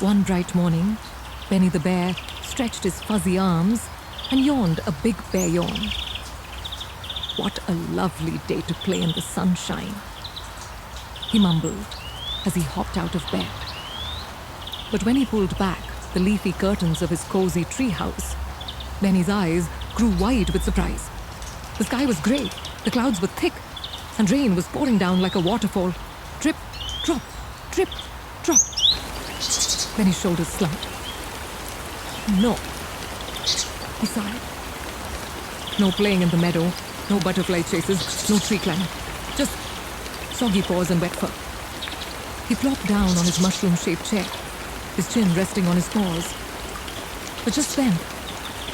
One bright morning, Benny the bear stretched his fuzzy arms and yawned a big bear yawn. What a lovely day to play in the sunshine, he mumbled as he hopped out of bed. But when he pulled back the leafy curtains of his cozy treehouse, Benny's eyes grew wide with surprise. The sky was grey, the clouds were thick, and rain was pouring down like a waterfall. Drip, drop, drip, drop. Benny's shoulders slumped. No, he sighed. No playing in the meadow, no butterfly chases, no tree climbing. Just soggy paws and wet fur. He plopped down on his mushroom-shaped chair, his chin resting on his paws. But just then,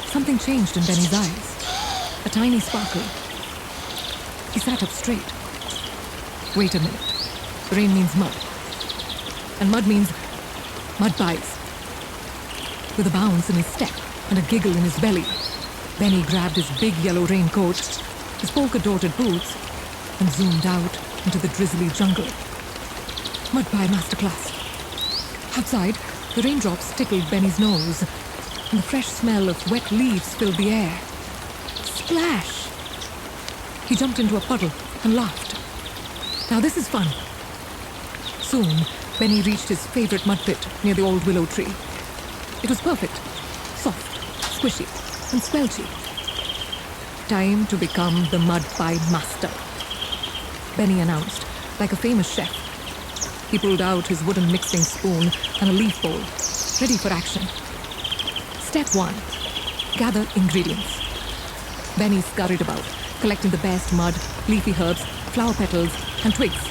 something changed in Benny's eyes. A tiny sparkle. He sat up straight. Wait a minute. Rain means mud. And mud means mud pies. With a bounce in his step and a giggle in his belly, Benny grabbed his big yellow raincoat, his polka-dotted boots, and zoomed out into the drizzly jungle. Mud pie masterclass. Outside, the raindrops tickled Benny's nose, and the fresh smell of wet leaves filled the air. Splash! He jumped into a puddle and laughed. Now this is fun. Soon, Benny reached his favorite mud pit near the old willow tree. It was perfect, soft, squishy, and squelchy. Time to become the mud pie master, Benny announced, like a famous chef. He pulled out his wooden mixing spoon and a leaf bowl, ready for action. Step 1. Gather ingredients. Benny scurried about, collecting the best mud, leafy herbs, flower petals, and twigs.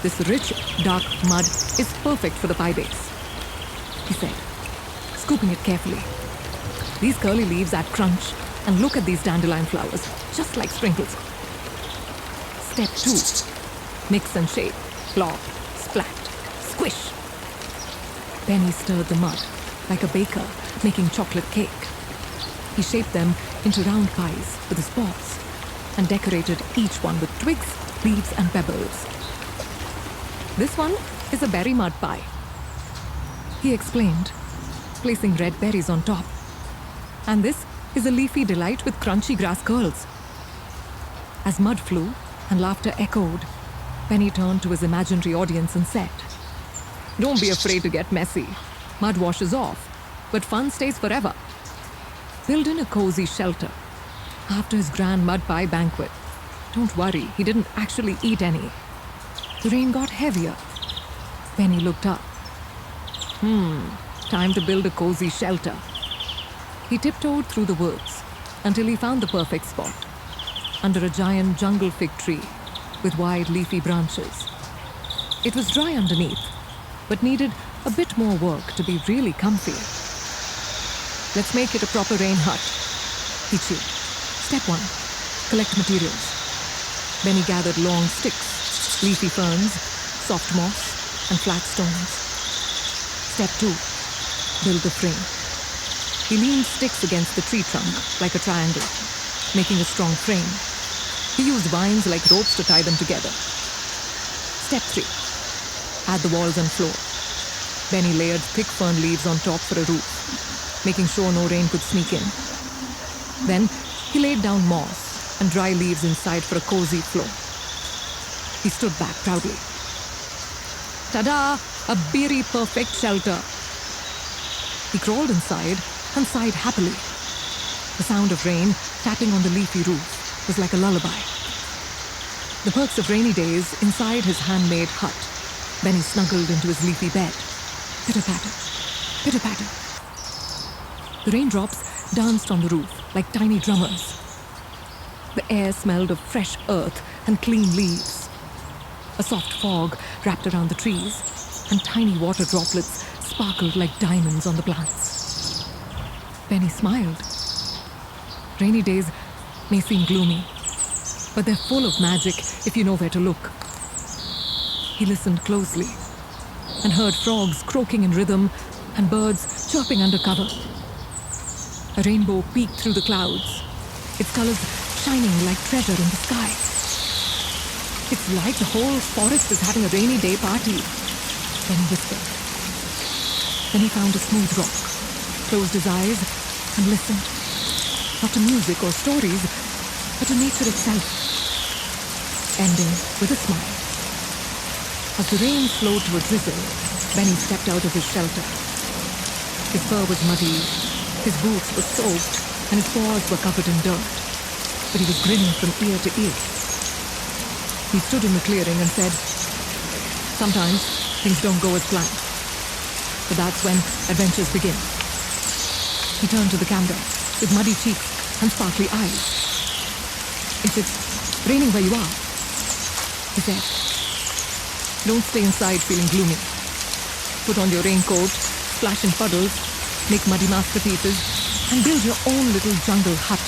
This rich, dark mud is perfect for the pie base, he said, scooping it carefully. These curly leaves add crunch, and look at these dandelion flowers, just like sprinkles. Step 2. Mix and shake, plop, splat, squish. Benny stirred the mud like a baker making chocolate cake. He shaped them into round pies with his paws and decorated each one with twigs, leaves, and pebbles. This one is a berry mud pie, he explained, placing red berries on top. And this is a leafy delight with crunchy grass curls. As mud flew and laughter echoed, Benny turned to his imaginary audience and said, "Don't be afraid to get messy. Mud washes off, but fun stays forever." Build in a cozy shelter. After his grand mud pie banquet, don't worry, he didn't actually eat any. The rain got heavier. Benny looked up. Time to build a cozy shelter. He tiptoed through the woods until he found the perfect spot, under a giant jungle fig tree with wide leafy branches. It was dry underneath, but needed a bit more work to be really comfy. Let's make it a proper rain hut, he chewed. Step 1. Collect materials. Benny gathered long sticks, leafy ferns, soft moss, and flat stones. Step 2. Build the frame. He leaned sticks against the tree trunk like a triangle, making a strong frame. He used vines like ropes to tie them together. Step 3. Add the walls and floor. Benny layered thick fern leaves on top for a roof, making sure no rain could sneak in. Then he laid down moss and dry leaves inside for a cozy floor. He stood back proudly. Ta-da! A beery perfect shelter. He crawled inside and sighed happily. The sound of rain tapping on the leafy roof was like a lullaby. The perks of rainy days inside his handmade hut. Benny snuggled into his leafy bed. Pitter-patter, pitter-patter. The raindrops danced on the roof like tiny drummers. The air smelled of fresh earth and clean leaves. A soft fog wrapped around the trees, and tiny water droplets sparkled like diamonds on the plants. Benny smiled. Rainy days may seem gloomy, but they're full of magic if you know where to look. He listened closely and heard frogs croaking in rhythm and birds chirping under cover. A rainbow peeked through the clouds, its colors shining like treasure in the sky. It's like the whole forest is having a rainy day party, Benny whispered. Then he found a smooth rock, closed his eyes, and listened. Not to music or stories, but to nature itself, ending with a smile. As the rain slowed to a drizzle, Benny stepped out of his shelter. His fur was muddy, his boots were soaked, and his paws were covered in dirt. But he was grinning from ear to ear. He stood in the clearing and said, "Sometimes things don't go as planned, but that's when adventures begin." He turned to the camera with muddy cheeks and sparkly eyes. "If it's raining where you are," he said, "don't stay inside feeling gloomy. Put on your raincoat, splash in puddles, make muddy masterpieces, and build your own little jungle hut.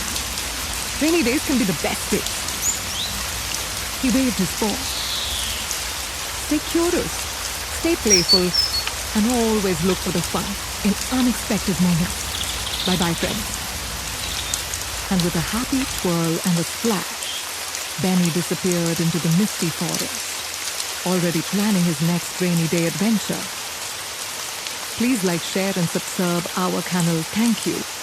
Rainy days can be the best days." He waved his paw. Stay curious, stay playful, and always look for the fun in unexpected moments. Bye-bye, friends. And with a happy twirl and a splash, Benny disappeared into the misty forest, already planning his next rainy day adventure. Please like, share, and subscribe our channel. Thank you.